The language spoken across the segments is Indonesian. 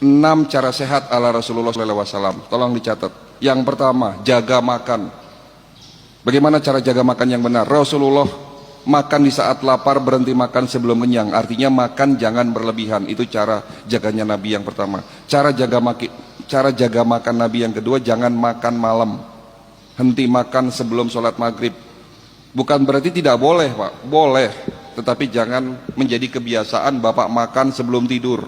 6 cara sehat ala Rasulullah SAW. Tolong dicatat. Yang pertama, jaga makan. Bagaimana cara jaga makan yang benar? Rasulullah makan di saat lapar, berhenti makan sebelum kenyang. Artinya makan jangan berlebihan. Itu cara jaganya Nabi yang pertama. Cara jaga makan Nabi yang kedua, jangan makan malam. Henti makan sebelum sholat maghrib. Bukan berarti tidak boleh, Pak. Boleh. Tetapi jangan menjadi kebiasaan Bapak makan sebelum tidur.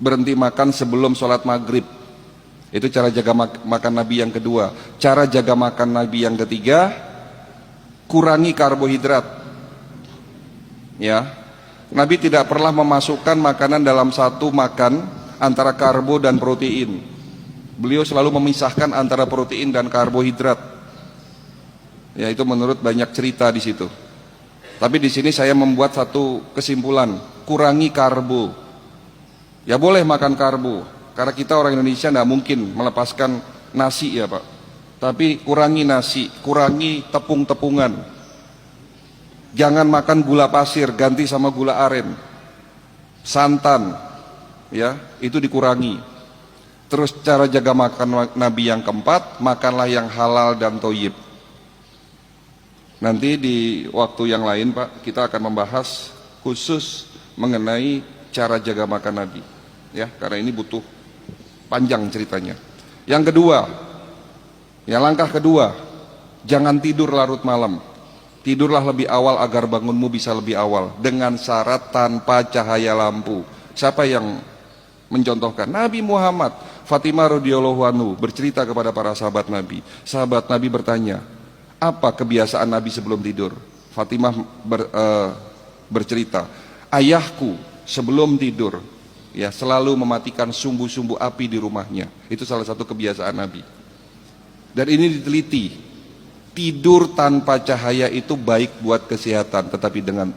Berhenti makan sebelum sholat maghrib. Itu cara jaga makan Nabi yang kedua. Cara jaga makan Nabi yang ketiga, kurangi karbohidrat. Ya, Nabi tidak pernah memasukkan makanan dalam satu makan antara karbo dan protein. Beliau selalu memisahkan antara protein dan karbohidrat. Ya, itu menurut banyak cerita di situ. Tapi di sini saya membuat satu kesimpulan, kurangi karbo. Ya boleh makan karbo, karena kita orang Indonesia tidak mungkin melepaskan nasi ya Pak. Tapi kurangi nasi, kurangi tepung-tepungan. Jangan makan gula pasir, ganti sama gula aren. Santan, ya itu dikurangi. Terus cara jaga makan Nabi yang keempat, makanlah yang halal dan thayyib. Nanti di waktu yang lain Pak, kita akan membahas khusus mengenai cara jaga makan Nabi. Ya, karena ini butuh panjang ceritanya. Yang kedua, ya langkah kedua, jangan tidur larut malam. Tidurlah lebih awal agar bangunmu bisa lebih awal. Dengan syarat tanpa cahaya lampu. Siapa yang mencontohkan? Nabi Muhammad. Fatimah radhiyallahu anhu bercerita kepada para sahabat Nabi. Sahabat Nabi bertanya, apa kebiasaan Nabi sebelum tidur? Fatimah bercerita, ayahku sebelum tidur ya selalu mematikan sumbu-sumbu api di rumahnya. Itu salah satu kebiasaan Nabi. Dan ini diteliti, tidur tanpa cahaya itu baik buat kesehatan, tetapi dengan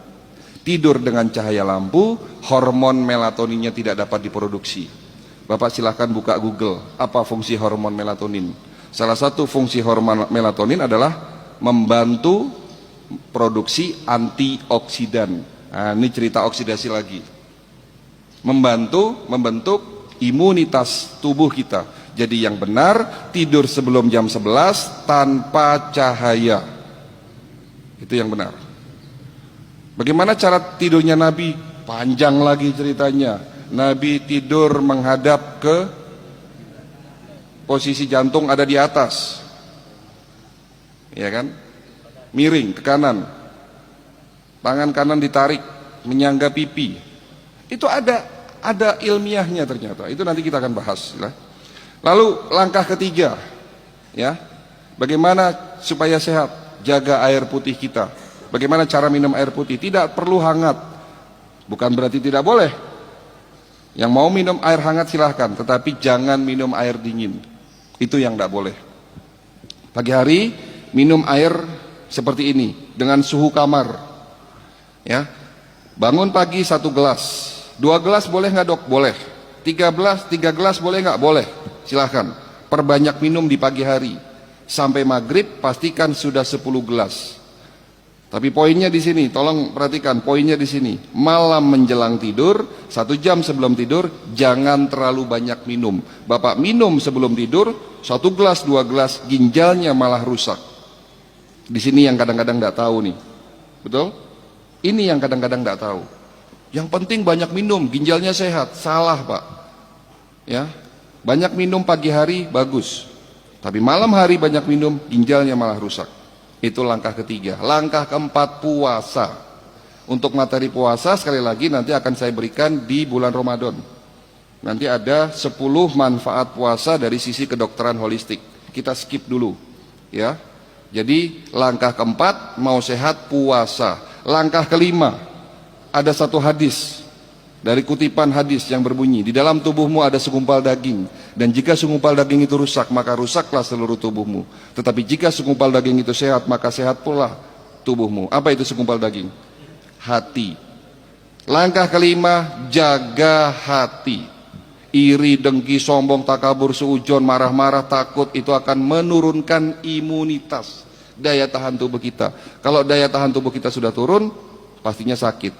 tidur dengan cahaya lampu, hormon melatoninnya tidak dapat diproduksi. Bapak silahkan buka Google, apa fungsi hormon melatonin? Salah satu fungsi hormon melatonin adalah membantu produksi antioksidan. Nah, ini cerita oksidasi lagi. Membentuk imunitas tubuh kita. Jadi yang benar, tidur sebelum jam 11 tanpa cahaya. Itu yang benar. Bagaimana cara tidurnya Nabi? Panjang lagi ceritanya. Nabi tidur menghadap ke posisi jantung ada di atas. Ya kan? Miring ke kanan. Tangan kanan ditarik menyangga pipi. Itu ada ilmiahnya ternyata. Itu nanti kita akan bahas ya. Lalu langkah ketiga ya. Bagaimana supaya sehat? Jaga air putih kita. Bagaimana cara minum air putih? Tidak perlu hangat. Bukan berarti tidak boleh. Yang mau minum air hangat silahkan, tetapi jangan minum air dingin. Itu yang tidak boleh. Pagi hari minum air seperti ini dengan suhu kamar. Ya, bangun pagi 1 gelas, 2 gelas boleh nggak dok? Boleh. 3 gelas boleh nggak? Boleh. Silahkan. Perbanyak minum di pagi hari. Sampai maghrib pastikan sudah 10 gelas. Tapi poinnya di sini, tolong perhatikan poinnya di sini. Malam menjelang tidur, 1 jam sebelum tidur, jangan terlalu banyak minum. Bapak minum sebelum tidur, 1 gelas, 2 gelas, ginjalnya malah rusak. Di sini yang kadang-kadang tidak tahu nih, betul? Ini yang kadang-kadang tidak tahu. Yang penting banyak minum, ginjalnya sehat. Salah Pak. Ya, banyak minum pagi hari bagus. Tapi malam hari banyak minum, ginjalnya malah rusak. Itu langkah ketiga. Langkah keempat, puasa. Untuk materi puasa sekali lagi nanti akan saya berikan di bulan Ramadan. Nanti ada 10 manfaat puasa dari sisi kedokteran holistik. Kita skip dulu ya. Jadi langkah keempat, mau sehat puasa. Langkah kelima, ada satu hadis dari kutipan hadis yang berbunyi, di dalam tubuhmu ada segumpal daging, dan jika segumpal daging itu rusak, maka rusaklah seluruh tubuhmu. Tetapi jika segumpal daging itu sehat, maka sehat pula tubuhmu. Apa itu segumpal daging? Hati. Langkah kelima, jaga hati. Iri, dengki, sombong, takabur, suujon, marah-marah, takut, itu akan menurunkan imunitas, daya tahan tubuh kita. Kalau daya tahan tubuh kita sudah turun, pastinya sakit.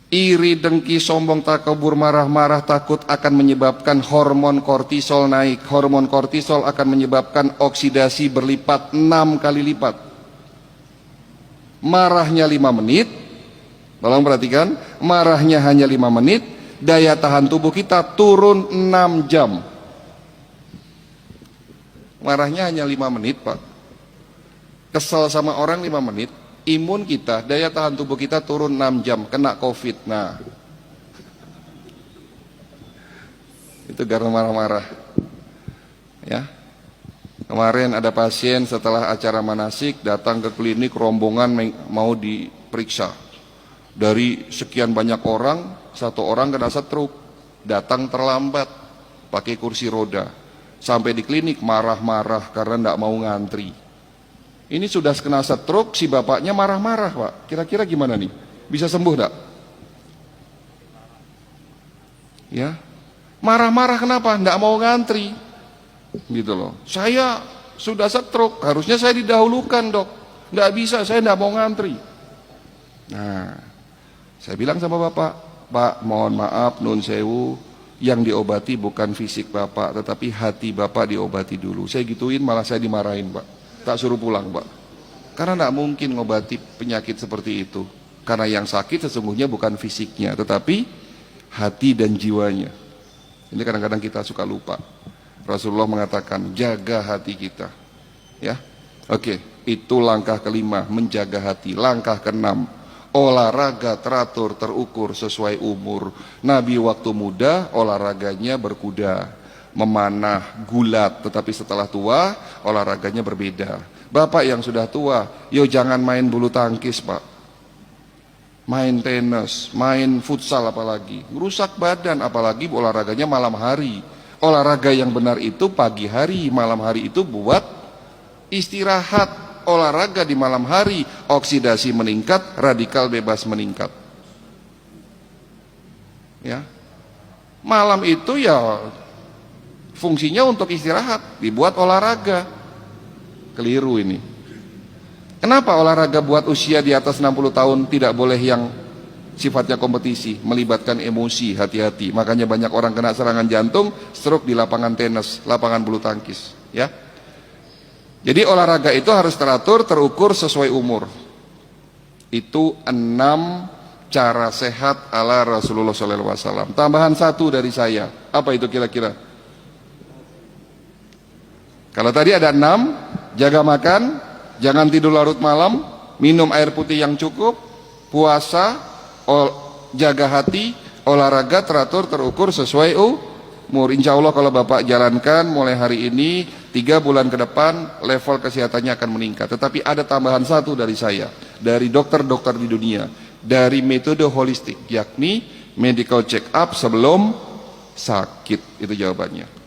Iri, dengki, sombong, takabur, marah-marah, takut akan menyebabkan hormon kortisol naik. Hormon kortisol akan menyebabkan oksidasi berlipat 6 kali lipat. Marahnya 5 menit, tolong perhatikan, marahnya hanya 5 menit, daya tahan tubuh kita turun 6 jam. Marahnya hanya 5 menit, Pak. Kesel sama orang 5 menit, imun kita, daya tahan tubuh kita turun 6 jam, kena COVID. Nah, itu karena marah-marah. Ya, kemarin ada pasien setelah acara manasik datang ke klinik, rombongan mau diperiksa. Dari sekian banyak orang, 1 orang kena stroke, datang terlambat, pakai kursi roda. Sampai di klinik marah-marah karena tidak mau ngantri. Ini sudah kena stroke, si bapaknya marah-marah, Pak. Kira-kira gimana nih? Bisa sembuh enggak? Ya. Marah-marah kenapa? Enggak mau ngantri. Gitu loh. Saya sudah stroke, harusnya saya didahulukan, Dok. Enggak bisa, saya enggak mau ngantri. Nah, saya bilang sama Bapak, Pak, mohon maaf, nun sewu, yang diobati bukan fisik Bapak, tetapi hati Bapak diobati dulu. Saya gituin, malah saya dimarahin, Pak. Tak suruh pulang, Pak. Karena tidak mungkin ngobati penyakit seperti itu. Karena yang sakit sesungguhnya bukan fisiknya, tetapi hati dan jiwanya. Ini kadang-kadang kita suka lupa. Rasulullah mengatakan, jaga hati kita. Ya, oke. Itu langkah kelima, menjaga hati. Langkah keenam, olahraga teratur, terukur sesuai umur. Nabi waktu muda olahraganya berkuda, memanah, gulat, tetapi setelah tua olahraganya berbeda. Bapak yang sudah tua, yo jangan main bulu tangkis, Pak. Main tenis, main futsal apalagi. Merusak badan, apalagi olahraganya malam hari. Olahraga yang benar itu pagi hari, malam hari itu buat istirahat. Olahraga di malam hari, oksidasi meningkat, radikal bebas meningkat. Ya. Malam itu ya fungsinya untuk istirahat, dibuat olahraga. Keliru ini. Kenapa olahraga buat usia di atas 60 tahun tidak boleh yang sifatnya kompetisi, melibatkan emosi, hati-hati. Makanya banyak orang kena serangan jantung, stroke di lapangan tenis, lapangan bulu tangkis, ya. Jadi olahraga itu harus teratur, terukur sesuai umur. Itu 6 cara sehat ala Rasulullah SAW. Tambahan 1 dari saya. Apa itu kira-kira? Kalau tadi ada 6, jaga makan, jangan tidur larut malam, minum air putih yang cukup, puasa, jaga hati, olahraga teratur, terukur sesuai umur. Insya Allah kalau Bapak jalankan mulai hari ini, 3 bulan ke depan level kesehatannya akan meningkat. Tetapi ada tambahan 1 dari saya, dari dokter-dokter di dunia, dari metode holistik, yakni medical check up sebelum sakit. Itu jawabannya.